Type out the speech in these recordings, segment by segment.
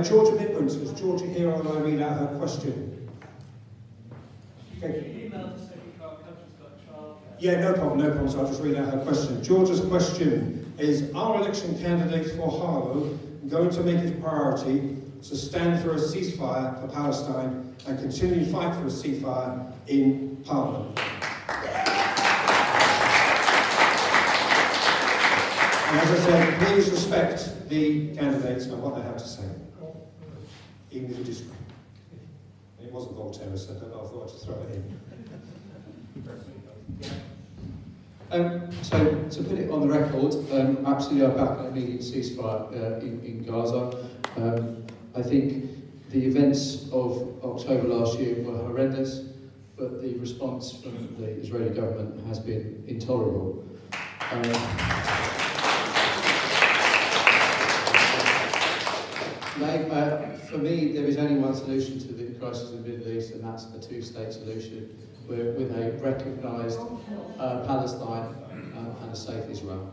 Georgia Midland, is Georgia here, or will I read out her question? Okay. Yeah, no problem, so I'll just read out her question. Georgia's question is, are election candidates for Harlow going to make it a priority to stand for a ceasefire for Palestine and continue to fight for a ceasefire in Parliament? And as I said, please respect the candidates and what they have to say, even if you disagree. It wasn't Voltaire who said that, but I thought I'd just throw it in. So, to put it on the record, absolutely I back an immediate ceasefire in Gaza. I think the events of October last year were horrendous, but the response from the Israeli government has been intolerable. For me, there is only one solution to the crisis in the Middle East, and that's a two-state solution with a recognised Palestine and a safe Israel.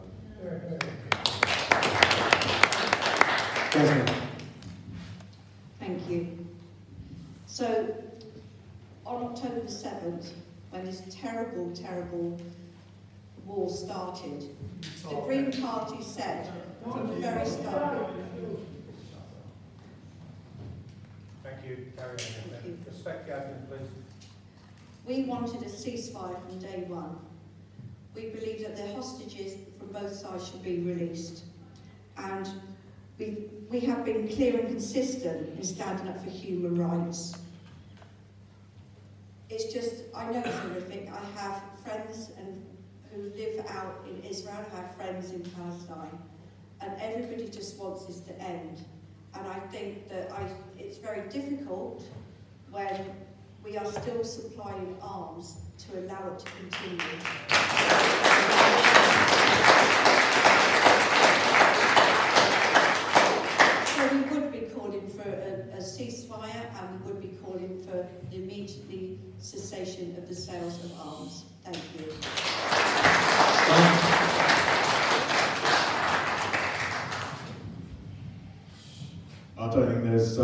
Thank you. So, on October the 7th, when this terrible, terrible war started, the Green Party said from the very start... Thank you. Carry on. Thank you. Respect the admin, please. We wanted a ceasefire from day one. We believe that the hostages from both sides should be released. And we have been clear and consistent in standing up for human rights. It's just, I know it's horrific. I have friends who live out in Israel, I have friends in Palestine, and everybody just wants this to end. And I think that it's very difficult when we are still supplying arms to allow it to continue. So we would be calling for a ceasefire, and we would be calling for the immediate cessation of the sales of arms. Thank you. I don't think there's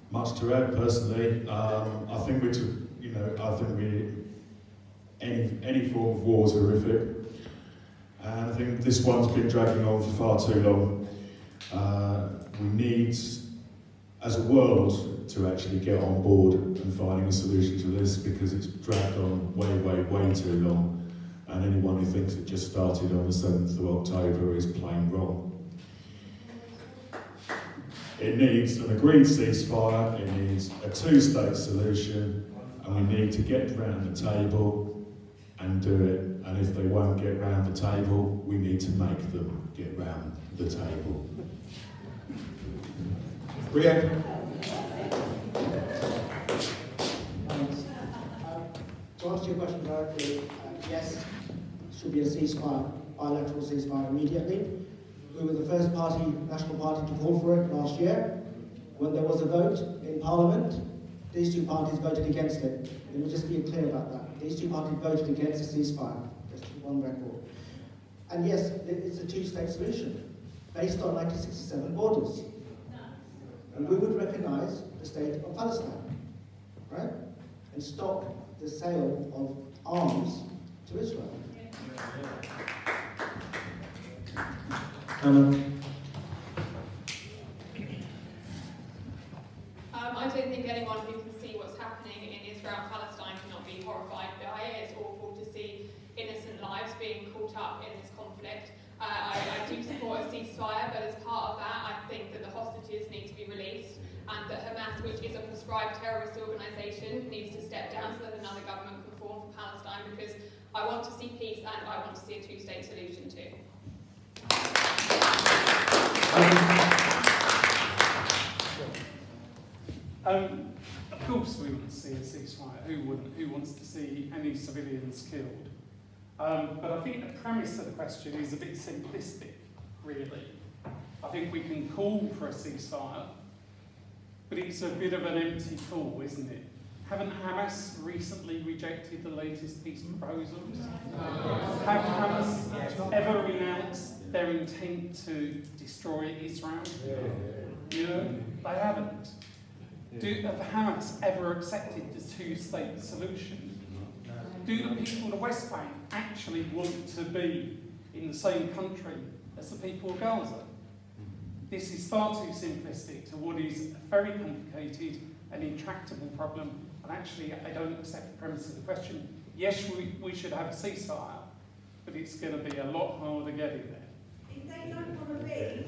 much to add personally. I think any form of war is horrific, and I think this one's been dragging on for far too long. We need, as a world, to actually get on board and finding a solution to this, because it's dragged on way too long, and anyone who thinks it just started on the 7th of October is plain wrong. It needs an agreed ceasefire, it needs a two-state solution, and we need to get round the table and do it. And if they won't get round the table, we need to make them get round the table. Brian. To answer your question directly, yes, it should be a ceasefire, bilateral ceasefire immediately. We were the first party, national party, to call for it last year. When there was a vote in Parliament, these two parties voted against it. Let me just be clear about that. These two parties voted against a ceasefire, just one record. And yes, it's a two-state solution, based on 1967 borders. And we would recognise the state of Palestine, right? And stop the sale of arms to Israel. I don't think anyone who can see what's happening in Israel and Palestine cannot be horrified by it. It's awful to see innocent lives being caught up in this conflict. I do support a ceasefire, but as part of that, I think that the hostages need to be released, and that Hamas, which is a proscribed terrorist organisation, needs to step down so that another government can form for Palestine, because I want to see peace and I want to see a two-state solution too. Of course we want to see a ceasefire. Who wouldn't? Who wants to see any civilians killed? But I think the premise of the question is a bit simplistic, really. I think we can call for a ceasefire, but it's a bit of an empty call, isn't it? Haven't Hamas recently rejected the latest peace proposals? Have Hamas ever renounced their intent to destroy Israel? You know, they haven't. Have Hamas ever accepted the two-state solution? Do the people of the West Bank actually want to be in the same country as the people of Gaza? This is far too simplistic to what is a very complicated and intractable problem, and actually I don't accept the premise of the question. Yes, we should have a ceasefire, but it's going to be a lot harder getting there. If they don't want to be...